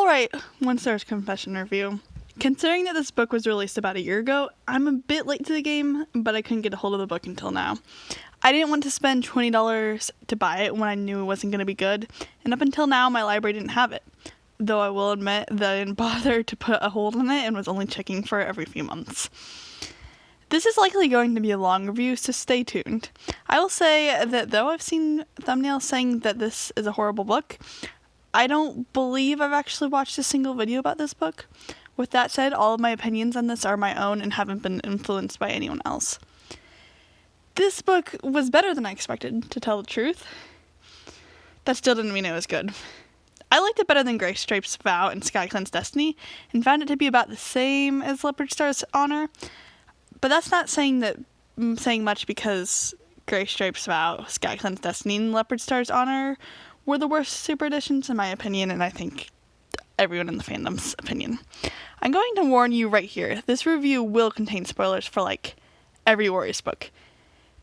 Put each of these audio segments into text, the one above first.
Alright, One Star's Confession review. Considering that this book was released about a year ago, I'm a bit late to the game, but I couldn't get a hold of the book until now. I didn't want to spend $20 to buy it when I knew it wasn't going to be good, and up until now my library didn't have it. Though I will admit that I didn't bother to put a hold on it and was only checking for it every few months. This is likely going to be a long review, so stay tuned. I will say that though I've seen thumbnails saying that this is a horrible book, I don't believe I've actually watched a single video about this book. With that said, all of my opinions on this are my own and haven't been influenced by anyone else. This book was better than I expected, to tell the truth. That still didn't mean it was good. I liked it better than Graystripe's Vow and SkyClan's Destiny, and found it to be about the same as Leopardstar's Honor. But that's not saying much because Graystripe's Vow, SkyClan's Destiny, and Leopardstar's Honor were the worst super editions in my opinion, and I think everyone in the fandom's opinion. I'm going to warn you right here, this review will contain spoilers for every Warriors book,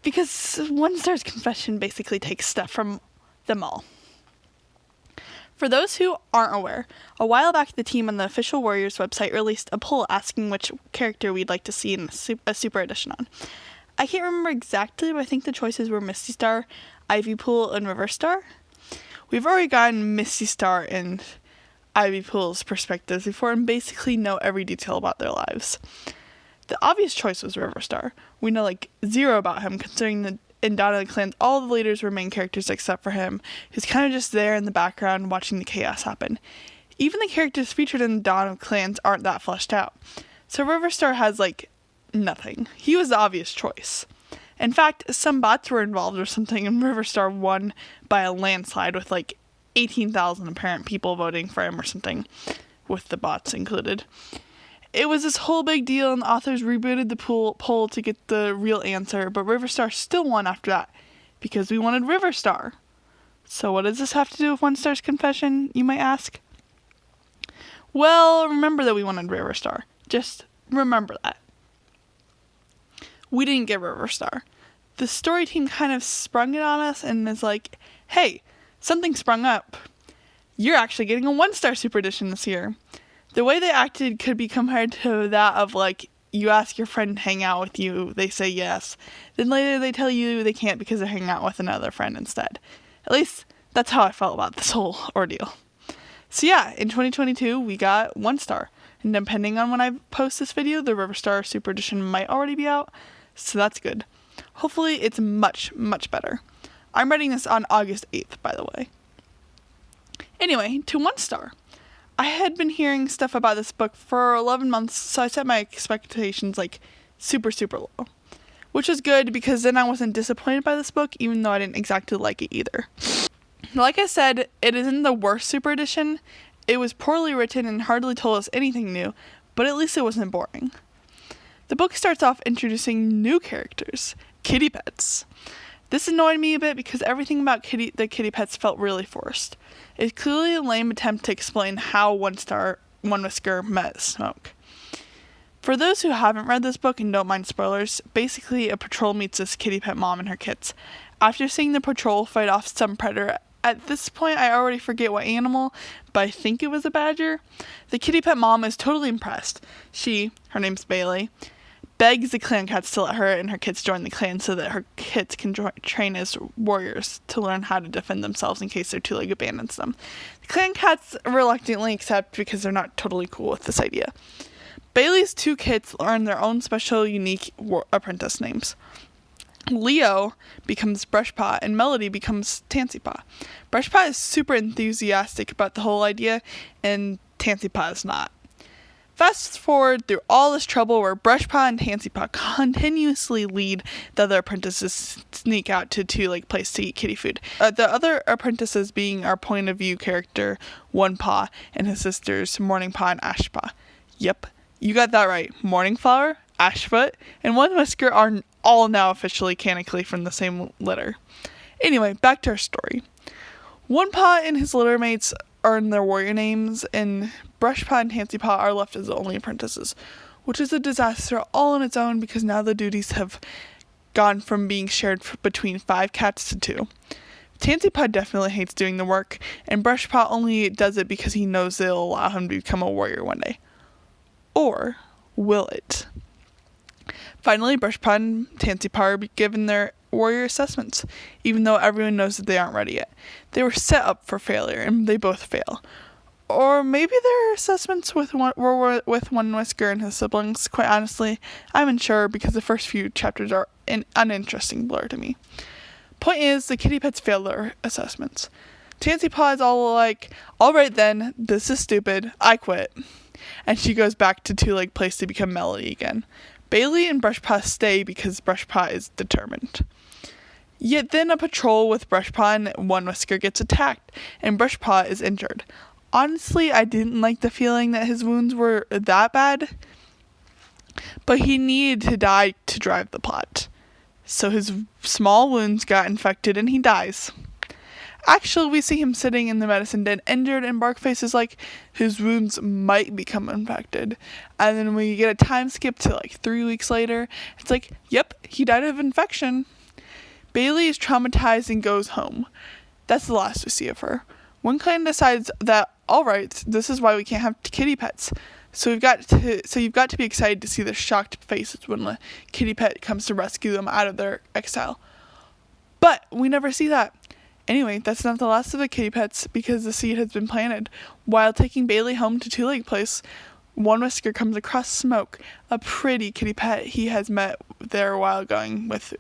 because One Star's Confession basically takes stuff from them all. For those who aren't aware, a while back the team on the official Warriors website released a poll asking which character we'd like to see in a super edition on. I can't remember exactly, but I think the choices were Misty Star, Ivy Pool, and River Star. We've already gotten Misty Star and Ivy Pool's perspectives before and basically know every detail about their lives. The obvious choice was River Star. We know zero about him, considering that in Dawn of the Clans all the leaders were main characters except for him, who's kind of just there in the background watching the chaos happen. Even the characters featured in Dawn of the Clans aren't that fleshed out. So River Star has nothing. He was the obvious choice. In fact, some bots were involved or something, and River Star won by a landslide with 18,000 apparent people voting for him or something, with the bots included. It was this whole big deal, and the authors rebooted the poll to get the real answer, but River Star still won after that, because we wanted River Star. So what does this have to do with One Star's Confession, you might ask? Well, remember that we wanted River Star. Just remember that. We didn't get River Star. The story team kind of sprung it on us and is like, hey, something sprung up. You're actually getting a one-star super edition this year. The way they acted could be compared to that of you ask your friend to hang out with you, they say yes. Then later they tell you they can't because they're hanging out with another friend instead. At least that's how I felt about this whole ordeal. So yeah, in 2022 we got one star. And depending on when I post this video, the River Star Super Edition might already be out. So that's good. Hopefully it's much, much better. I'm writing this on August 8th, by the way. Anyway, to one star. I had been hearing stuff about this book for 11 months, so I set my expectations super, super low. Which was good because then I wasn't disappointed by this book, even though I didn't exactly like it either. Like I said, it isn't the worst super edition. It was poorly written and hardly told us anything new, but at least it wasn't boring. The book starts off introducing new characters, kitty pets. This annoyed me a bit because everything about the kitty pets felt really forced. It's clearly a lame attempt to explain how One Whisker met Smoke. For those who haven't read this book and don't mind spoilers, basically a patrol meets this kitty pet mom and her kits. After seeing the patrol fight off some predator, at this point I already forget what animal, but I think it was a badger. The kitty pet mom is totally impressed. Her name's Bailey, begs the clan cats to let her and her kids join the clan so that her kids can train as warriors to learn how to defend themselves in case their two-leg abandons them. The clan cats reluctantly accept because they're not totally cool with this idea. Bailey's two kids learn their own special, unique apprentice names. Leo becomes Brushpaw and Melody becomes Tansypaw. Brushpaw is super enthusiastic about the whole idea and Tansypaw is not. Fast forward through all this trouble where Brushpaw and Tansypaw continuously lead the other apprentices sneak out to place to eat kitty food. The other apprentices being our point of view character, One Paw, and his sisters, Morning Paw and Ashpaw. Yep, you got that right. Morningflower, Ashfoot, and One Whisker are all now officially canonically from the same litter. Anyway, back to our story. One Paw and his litter mates earn their warrior names, and Brushpaw and Tansypaw are left as the only apprentices, which is a disaster all on its own because now the duties have gone from being shared between 5 cats to 2. Tansy Pod definitely hates doing the work, and Brushpaw only does it because he knows it'll allow him to become a warrior one day. Or will it? Finally, Brushpaw and Tansy Pod are given their warrior assessments, even though everyone knows that they aren't ready yet. They were set up for failure, and they both fail. Or maybe their assessments were with One Whisker and his siblings. Quite honestly, I'm unsure because the first few chapters are an uninteresting blur to me. Point is, the kitty pets fail their assessments. Tansy Paw is all like, alright then, this is stupid, I quit. And she goes back to Two Leg Place to become Melody again. Bailey and Brushpaw stay because Brushpaw is determined. Yet then a patrol with Brushpaw and One Whisker gets attacked, and Brushpaw is injured. Honestly, I didn't like the feeling that his wounds were that bad, but he needed to die to drive the plot. So his small wounds got infected and he dies. Actually, we see him sitting in the medicine den injured, and Barkface is like, his wounds might become infected. And then we get a time skip to like 3 weeks later. It's like, yep, he died of infection. Bailey is traumatized and goes home. That's the last we see of her. WindClan decides that, alright, this is why we can't have kitty pets. So you've got to be excited to see their shocked faces when the kitty pet comes to rescue them out of their exile. But we never see that. Anyway, that's not the last of the kitty pets because the seed has been planted. While taking Bailey home to Two Leg Place, One Whisker comes across Smoke, a pretty kitty pet he has met there while going with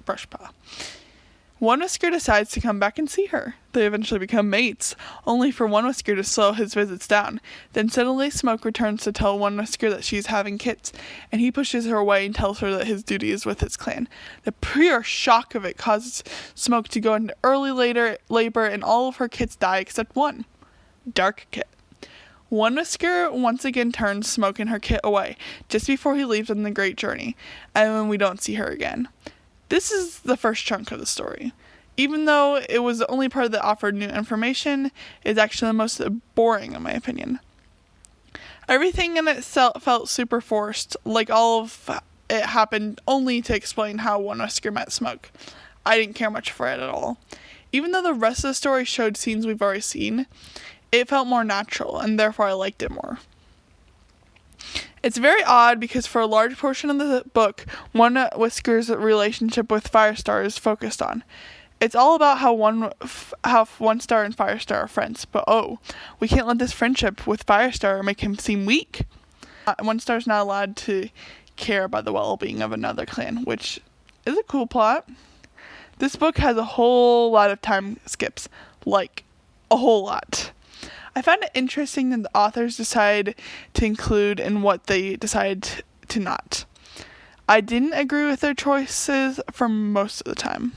Brushpaw. One Whisker decides to come back and see her. They eventually become mates, only for One Whisker to slow his visits down. Then suddenly Smoke returns to tell One Whisker that she's having kids, and he pushes her away and tells her that his duty is with his clan. The pure shock of it causes Smoke to go into early labor, and all of her kids die except one. Dark Kit. One Whisker once again turns Smoke and her kit away, just before he leaves on the great journey, and when we don't see her again. This is the first chunk of the story. Even though it was the only part that offered new information, it's actually the most boring in my opinion. Everything in it felt super forced, like all of it happened only to explain how One Whisker met Smoke. I didn't care much for it at all. Even though the rest of the story showed scenes we've already seen, it felt more natural, and therefore I liked it more. It's very odd because for a large portion of the book, One Whisker's relationship with Firestar is focused on. It's all about how One Star and Firestar are friends, but we can't let this friendship with Firestar make him seem weak. One Star's not allowed to care about the well-being of another clan, which is a cool plot. This book has a whole lot of time skips, like a whole lot. I found it interesting that the authors decide to include and what they decide to not. I didn't agree with their choices for most of the time.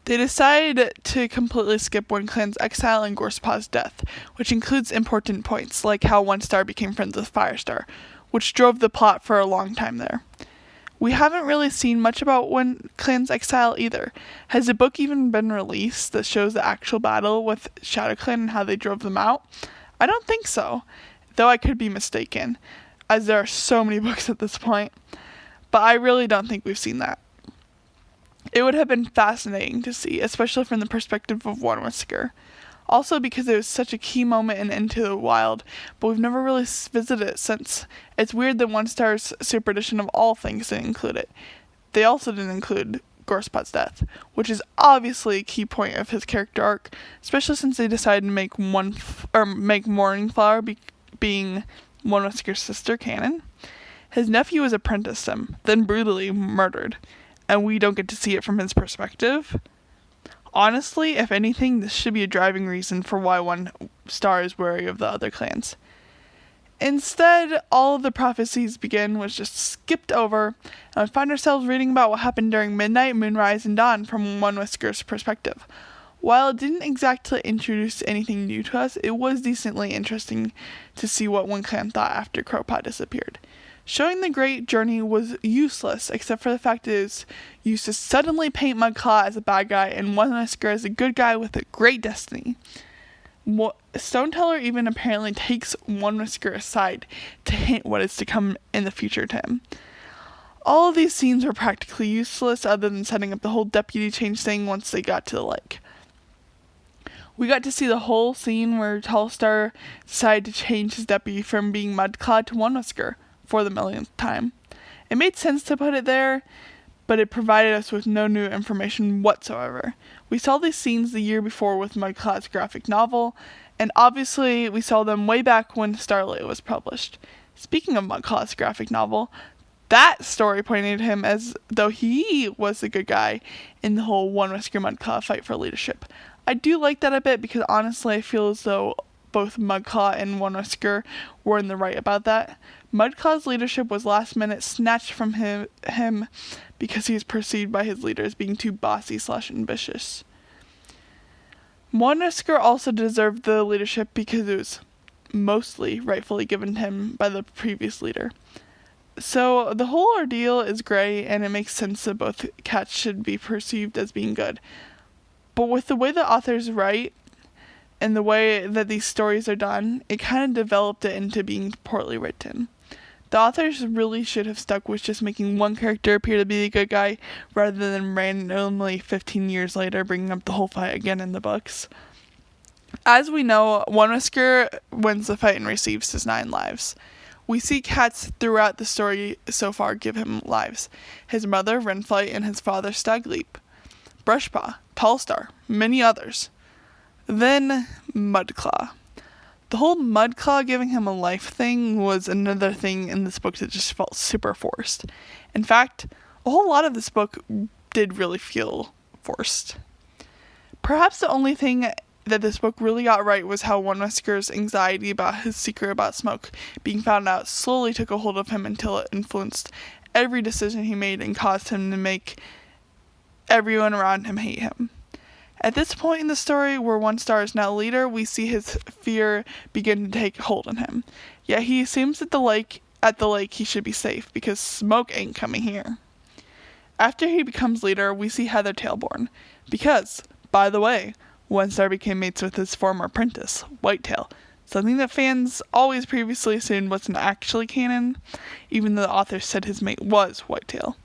They decided to completely skip WindClan's exile and Gorspaw's death, which includes important points like how One Star became friends with Firestar, which drove the plot for a long time there. We haven't really seen much about WindClan's exile either. Has a book even been released that shows the actual battle with ShadowClan and how they drove them out? I don't think so, though I could be mistaken, as there are so many books at this point. But I really don't think we've seen that. It would have been fascinating to see, especially from the perspective of One Whisker. Also because it was such a key moment in Into the Wild, but we've never really visited it since. It's weird that One Star's Super Edition of all things didn't include it. They also didn't include Gorspaw's death, which is obviously a key point of his character arc, especially since they decided to make Morning Flower being One Whisker's sister canon. His nephew was apprenticed him, then brutally murdered, and we don't get to see it from his perspective. Honestly, if anything, this should be a driving reason for why One Star is wary of the other clans. Instead, all of the prophecies begin was just skipped over, and we find ourselves reading about what happened during midnight, moonrise, and dawn from One Whisker's perspective. While it didn't exactly introduce anything new to us, it was decently interesting to see what one clan thought after Crowpaw disappeared. Showing the great journey was useless, except for the fact that it was used to suddenly paint Mudclaw as a bad guy and One Whisker as a good guy with a great destiny. Stoneteller even apparently takes One Whisker aside to hint what is to come in the future to him. All of these scenes were practically useless other than setting up the whole deputy change thing once they got to the lake. We got to see the whole scene where Tallstar decided to change his deputy from being Mudclaw to One Whisker for the millionth time. It made sense to put it there, but it provided us with no new information whatsoever. We saw these scenes the year before with Mudclaw's graphic novel, and obviously we saw them way back when Starlight was published. Speaking of Mudclaw's graphic novel, that story pointed him as though he was the good guy in the whole One Whisker Mudclaw fight for leadership. I do like that a bit because honestly I feel as though both Mudclaw and One Whisker were in the right about that. Mudclaw's leadership was last minute snatched from him because he was perceived by his leaders being too bossy/ambitious. One Whisker also deserved the leadership because it was mostly rightfully given to him by the previous leader. So the whole ordeal is grey, and it makes sense that both cats should be perceived as being good. But with the way the authors write and the way that these stories are done, it kind of developed it into being poorly written. The authors really should have stuck with just making one character appear to be the good guy rather than randomly 15 years later bringing up the whole fight again in the books. As we know, One Whisker wins the fight and receives his 9 lives. We see cats throughout the story so far give him lives. His mother, Renflight, and his father, Stagleap. Brushpaw, Tallstar, many others. Then, Mudclaw. The whole Mudclaw giving him a life thing was another thing in this book that just felt super forced. In fact, a whole lot of this book did really feel forced. Perhaps the only thing that this book really got right was how One Whisker's anxiety about his secret about Smoke being found out slowly took a hold of him until it influenced every decision he made and caused him to make everyone around him hate him. At this point in the story, where One Star is now leader, we see his fear begin to take hold on him. Yet he assumes at the lake he should be safe, because Smoke ain't coming here. After he becomes leader, we see Heathertail born. Because, by the way, One Star became mates with his former apprentice, Whitetail, something that fans always previously assumed wasn't actually canon, even though the author said his mate was Whitetail.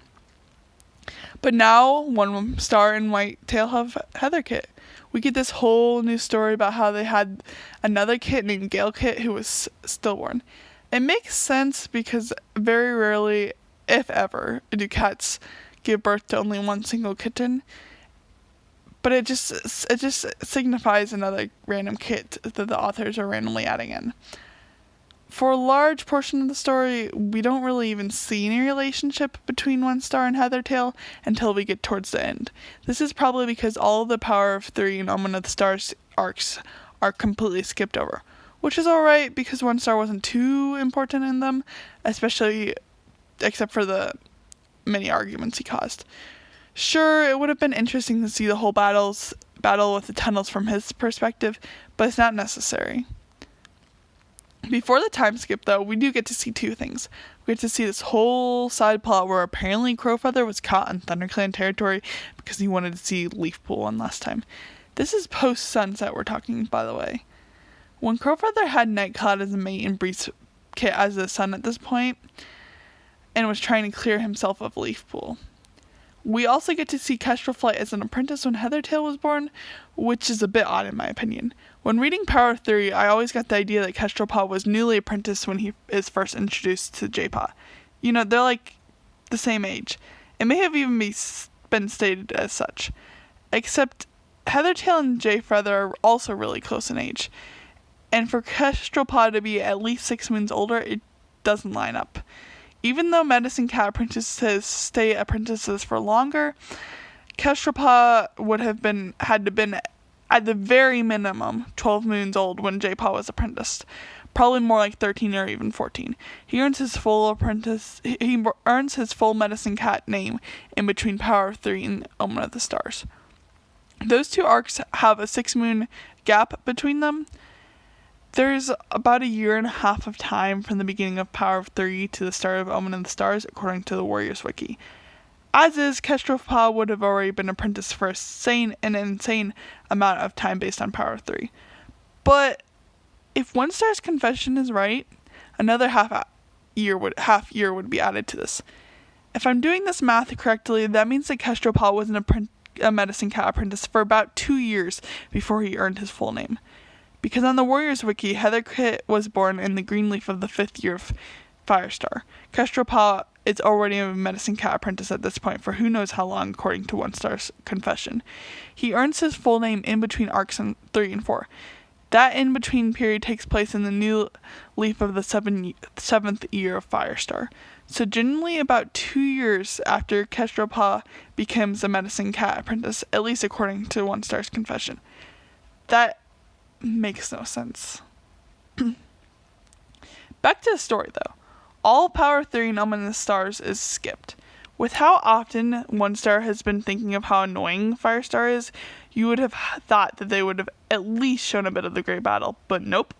But now, One Star and Whitetail have Heatherkit. We get this whole new story about how they had another kit named Galekit who was stillborn. It makes sense because very rarely, if ever, do cats give birth to only one single kitten. But it just signifies another random kit that the authors are randomly adding in. For a large portion of the story, we don't really even see any relationship between One Star and Heathertail until we get towards the end. This is probably because all of the Power of Three and Omen of the Stars arcs are completely skipped over, which is alright because One Star wasn't too important in them, especially except for the many arguments he caused. Sure, it would have been interesting to see the whole battle with the tunnels from his perspective, but it's not necessary. Before the time skip, though, we do get to see 2 things. We get to see this whole side plot where apparently Crowfeather was caught in ThunderClan territory because he wanted to see Leafpool one last time. This is post-sunset we're talking, by the way. When Crowfeather had Nightcloud as a mate and Breeze Kit as a son at this point, and was trying to clear himself of Leafpool. We also get to see Kestrelflight as an apprentice when Heathertail was born, which is a bit odd in my opinion. When reading Power of Three, I always got the idea that Kestrelpaw was newly apprenticed when he is first introduced to J-Paw. You know, they're like the same age. It may have even been stated as such. Except Heathertail and J-Feather are also really close in age. And for Kestrelpaw to be at least 6 moons older, it doesn't line up. Even though Medicine Cat apprentices stay apprentices for longer, Kestrelpaw would have had to been at the very minimum 12 moons old when J-Paw was apprenticed. Probably more like 13 or even 14. He earns his full Medicine Cat name in between Power of Three and Omen of the Stars. Those 2 arcs have a 6 moon gap between them. There's about a year and a half of time from the beginning of Power of Three to the start of Omen of the Stars, according to the Warriors Wiki. As is, Kestrelpaw would have already been apprenticed for an insane amount of time based on Power of Three. But if One Star's confession is right, another half year would be added to this. If I'm doing this math correctly, that means that Kestrel Paw was a medicine cat apprentice for about 2 years before he earned his full name. Because on the Warriors Wiki, Heatherkit was born in the Greenleaf of the 5th year of Firestar. Kestrel Paw is already a medicine cat apprentice at this point for who knows how long, according to One Star's confession. He earns his full name in between arcs 3 and 4. That in-between period takes place in the new leaf of the 7th year of Firestar. So generally about 2 years after Kestrel Paw becomes a medicine cat apprentice, at least according to One Star's confession. That makes no sense. Back to the story, though. All Power 3 and Ominous Stars is skipped. With how often One Star has been thinking of how annoying Firestar is, you would have thought that they would have at least shown a bit of the Great Battle, but nope.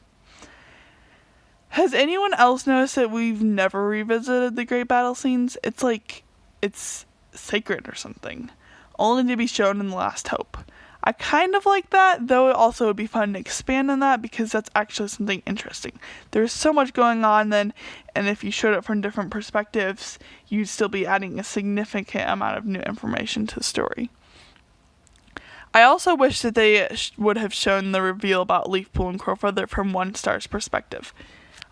Has anyone else noticed that we've never revisited the Great Battle scenes? It's like it's sacred or something, only to be shown in The Last Hope. I kind of like that, though it also would be fun to expand on that because that's actually something interesting. There's so much going on then, and if you showed it from different perspectives, you'd still be adding a significant amount of new information to the story. I also wish that they would have shown the reveal about Leafpool and Crowfeather from One Star's perspective.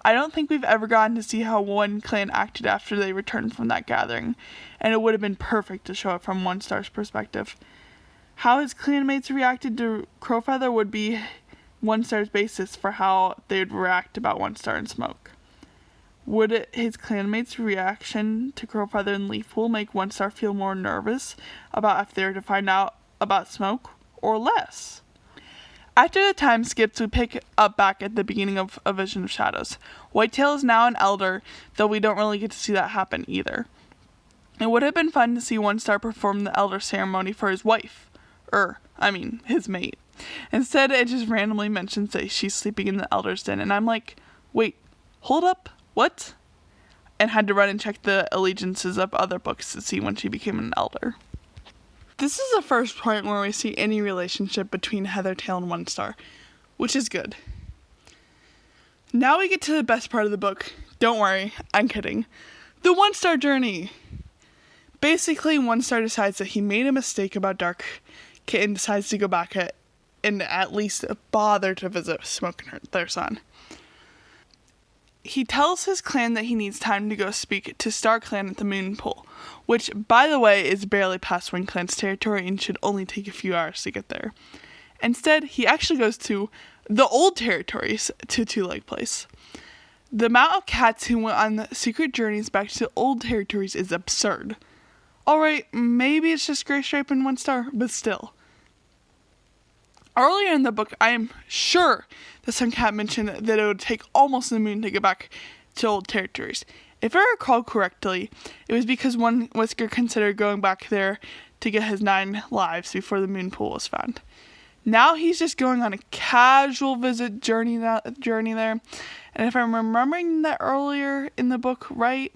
I don't think we've ever gotten to see how one clan acted after they returned from that gathering, and it would have been perfect to show it from One Star's perspective. How his clanmates reacted to Crowfeather would be One Star's basis for how they would react about One Star and Smoke. Would his clanmates' reaction to Crowfeather and Leafpool make One Star feel more nervous about if they were to find out about Smoke, or less? After the time skips, we pick up back at the beginning of A Vision of Shadows. Whitetail is now an elder, though we don't really get to see that happen either. It would have been fun to see One Star perform the elder ceremony for his wife. His mate. Instead, it just randomly mentions that she's sleeping in the Elder's Den, and I'm like, wait, hold up, what? And had to run and check the allegiances of other books to see when she became an elder. This is the first point where we see any relationship between Heathertail and One Star, which is good. Now we get to the best part of the book. Don't worry, I'm kidding. The One Star journey! Basically, One Star decides that he made a mistake about Dark Kitten, decides to go back and at least bother to visit Smoke and their son. He tells his clan that he needs time to go speak to Star Clan at the Moon Pool, which, by the way, is barely past Wind Clan's territory and should only take a few hours to get there. Instead, he actually goes to the old territories to Two Leg Place. The amount of cats who went on secret journeys back to the old territories is absurd. Alright, maybe it's just Graystripe and One Star, but still. Earlier in the book, I am sure that some cat mentioned that it would take almost the moon to get back to old territories. If I recall correctly, it was because One Whisker considered going back there to get his 9 lives before the Moon Pool was found. Now he's just going on a casual visit journey there, and if I'm remembering that earlier in the book right,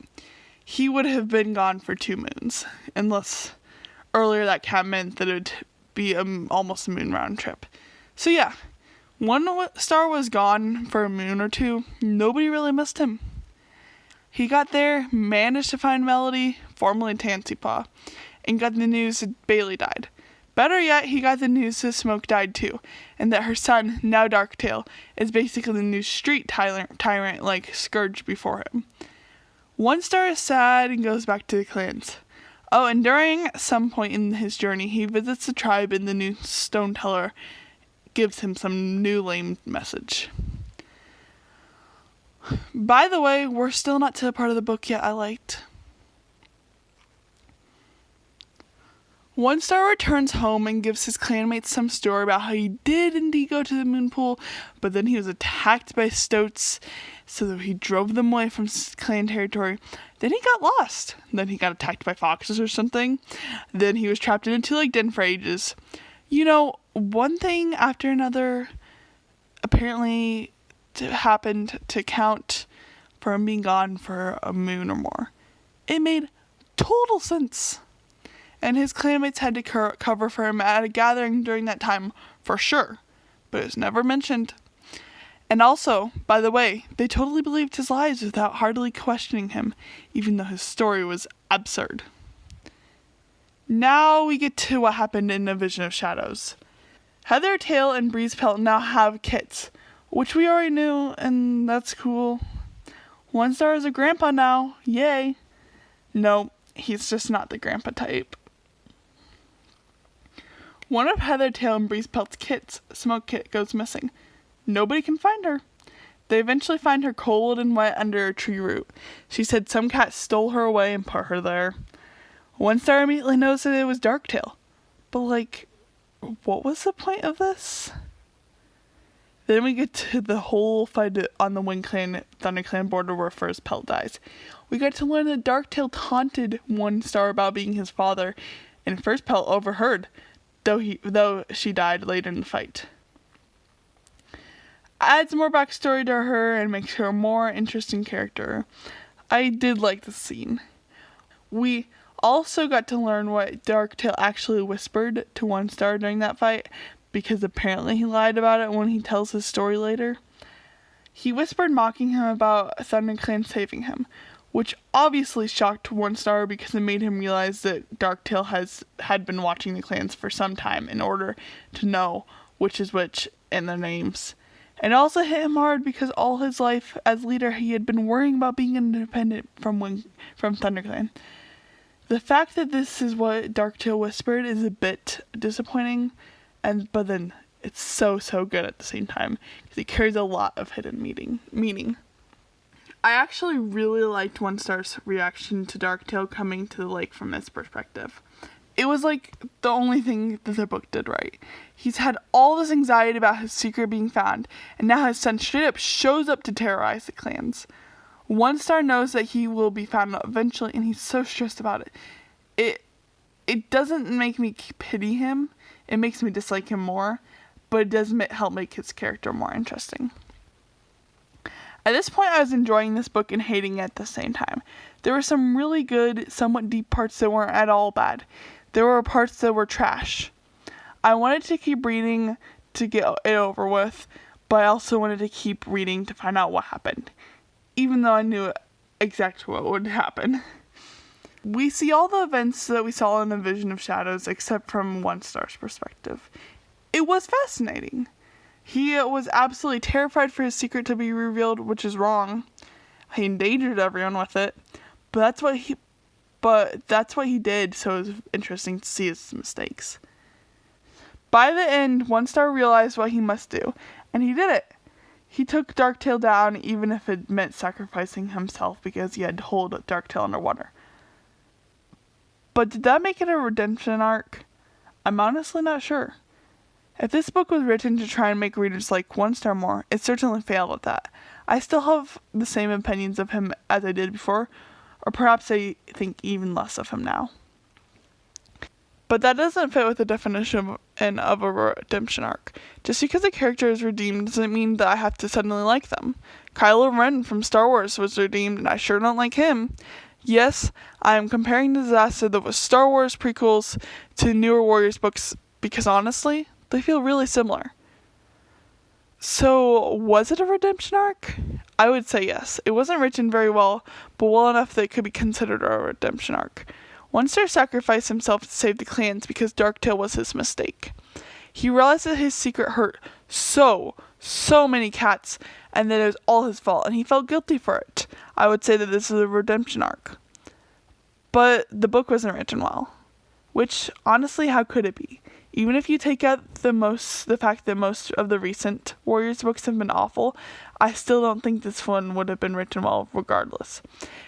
he would have been gone for 2 moons, unless earlier that cat meant that it would be almost a moon round trip. So yeah, One Star was gone for a moon or 2. Nobody really missed him. He got there, managed to find Melody, formerly Tansy Paw, and got the news that Bailey died. Better yet, he got the news that Smoke died too, and that her son, now Darktail, is basically the new street tyrant like Scourge before him. One Star is sad and goes back to the clans. Oh, and during some point in his journey, he visits the tribe and the new Stone Teller gives him some new lame message. By the way, we're still not to the part of the book yet I liked. One Star returns home and gives his clanmates some story about how he did indeed go to the Moon Pool, but then he was attacked by Stoats, so he drove them away from clan territory. Then he got lost. Then he got attacked by foxes or something. Then he was trapped in a two-leg den for ages. You know, one thing after another apparently happened to count for him being gone for a moon or more. It made total sense. And his clanmates had to cover for him at a gathering during that time, for sure. But it was never mentioned. And also, by the way, they totally believed his lies without hardly questioning him, even though his story was absurd. Now we get to what happened in A Vision of Shadows. Heathertail and Breezepelt now have kits, which we already knew, and that's cool. One Star is a grandpa now, yay. No, he's just not the grandpa type. One of Heathertail and Breezepelt's kits, Smoke Kit, goes missing. Nobody can find her. They eventually find her cold and wet under a tree root. She said some cat stole her away and put her there. One Star immediately knows that it was Darktail. But what was the point of this? Then we get to the whole fight on the Wind Clan, Thunder Clan border where first Pelt dies. We get to learn that Darktail taunted One Star about being his father, and first Pelt overheard, though she died later in the fight. Adds more backstory to her and makes her a more interesting character. I did like the scene. We also got to learn what Darktail actually whispered to One Star during that fight, because apparently he lied about it when he tells his story later. He whispered mocking him about ThunderClan saving him, which obviously shocked One Star because it made him realize that Darktail had been watching the clans for some time in order to know which is which and their names. And it also hit him hard because all his life as leader he had been worrying about being independent from ThunderClan. The fact that this is what Darktail whispered is a bit disappointing, but then it's so good at the same time because it carries a lot of hidden meaning. I actually really liked One Star's reaction to Darktail coming to the lake from his perspective. It was the only thing that the book did right. He's had all this anxiety about his secret being found, and now his son straight up shows up to terrorize the clans. One Star knows that he will be found eventually, and he's so stressed about it. It doesn't make me pity him. It makes me dislike him more, but it does help make his character more interesting. At this point, I was enjoying this book and hating it at the same time. There were some really good, somewhat deep parts that weren't at all bad. There were parts that were trash. I wanted to keep reading to get it over with, but I also wanted to keep reading to find out what happened, even though I knew exactly what would happen. We see all the events that we saw in A Vision of Shadows except from One Star's perspective. It was fascinating. He was absolutely terrified for his secret to be revealed, which is wrong. He endangered everyone with it, but that's what he did, so it was interesting to see his mistakes. By the end, One Star realized what he must do, and he did it. He took Darktail down, even if it meant sacrificing himself because he had to hold Darktail underwater. But did that make it a redemption arc? I'm honestly not sure. If this book was written to try and make readers like One Star more, it certainly failed at that. I still have the same opinions of him as I did before, or perhaps I think even less of him now. But that doesn't fit with the definition of a redemption arc. Just because a character is redeemed doesn't mean that I have to suddenly like them. Kylo Ren from Star Wars was redeemed, and I sure don't like him. Yes, I am comparing the disaster that was Star Wars prequels to newer Warriors books because honestly, they feel really similar. So, was it a redemption arc? I would say yes. It wasn't written very well, but well enough that it could be considered a redemption arc. One Star sacrificed himself to save the clans because Darktail was his mistake. He realized that his secret hurt so many cats, and that it was all his fault, and he felt guilty for it. I would say that this is a redemption arc. But the book wasn't written well. Which, honestly, how could it be? Even if you take out the fact that most of the recent Warriors books have been awful, I still don't think this one would have been written well regardless.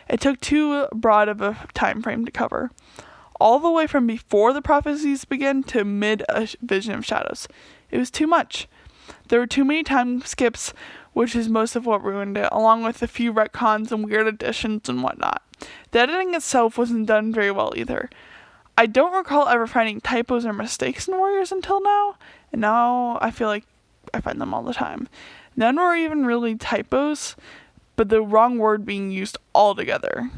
It took too broad of a time frame to cover. All the way from before the prophecies began to mid A Vision of Shadows. It was too much. There were too many time skips, which is most of what ruined it, along with a few retcons and weird additions and whatnot. The editing itself wasn't done very well either. I don't recall ever finding typos or mistakes in Warriors until now, and now I feel like I find them all the time. None were even really typos, but the wrong word being used altogether.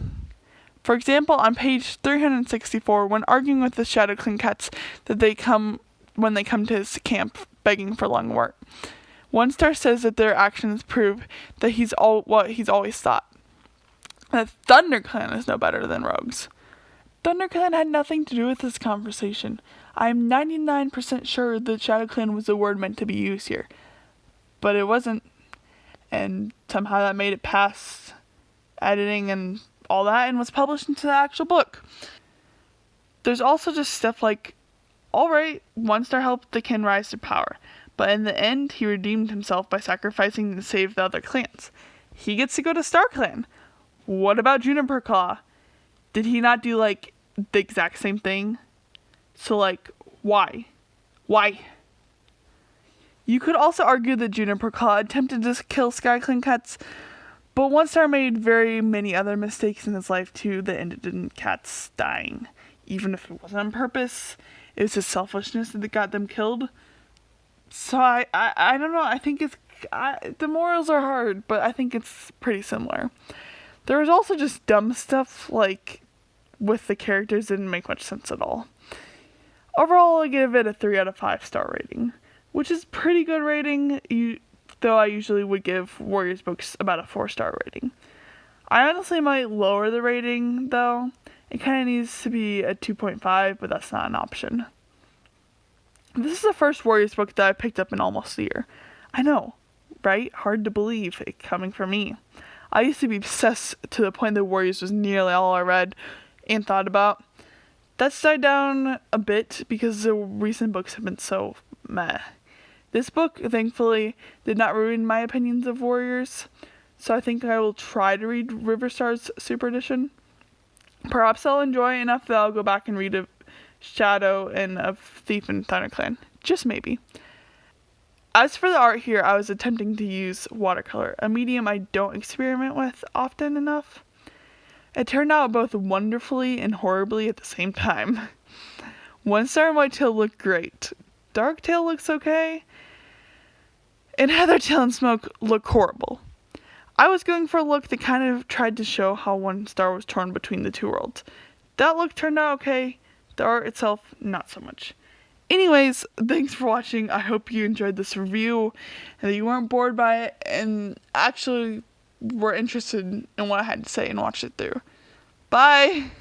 For example, on page 364, when arguing with the ShadowClan cats when they come to his camp begging for Lungwort. One star says that their actions prove that he's all what he's always thought. That ThunderClan is no better than rogues. ThunderClan had nothing to do with this conversation. I am 99% sure that ShadowClan was the word meant to be used here. But it wasn't. And somehow that made it past editing and all that and was published into the actual book. There's also just stuff like, alright, one star helped the kin rise to power, but in the end he redeemed himself by sacrificing to save the other clans. He gets to go to StarClan. What about Juniper Claw? Did he not do like the exact same thing? So like, why? Why? You could also argue that Juniper Claw attempted to kill SkyClan cats, but One Star made very many other mistakes in his life too that ended in cats dying. Even if it wasn't on purpose, it was his selfishness that got them killed. So I don't know, I think the morals are hard, but I think it's pretty similar. There was also just dumb stuff, like, with the characters didn't make much sense at all. Overall, I give it a 3 out of 5 star rating, which is pretty good rating, though I usually would give Warriors books about a 4-star rating. I honestly might lower the rating, though. It kind of needs to be a 2.5, but that's not an option. This is the first Warriors book that I picked up in almost a year. I know, right? Hard to believe it coming from me. I used to be obsessed to the point that Warriors was nearly all I read and thought about. That's died down a bit because the recent books have been so meh. This book, thankfully, did not ruin my opinions of Warriors, so I think I will try to read Riverstar's Super Edition. Perhaps I'll enjoy it enough that I'll go back and read a Shadow and a Thief and ThunderClan. Just maybe. As for the art here, I was attempting to use watercolor, a medium I don't experiment with often enough. It turned out both wonderfully and horribly at the same time. One Star and Whitetail look great. Darktail looks okay. And Heathertail and Smoke look horrible. I was going for a look that kind of tried to show how One Star was torn between the two worlds. That look turned out okay. The art itself, not so much. Anyways, thanks for watching. I hope you enjoyed this review and that you weren't bored by it and actually were interested in what I had to say and watched it through. Bye!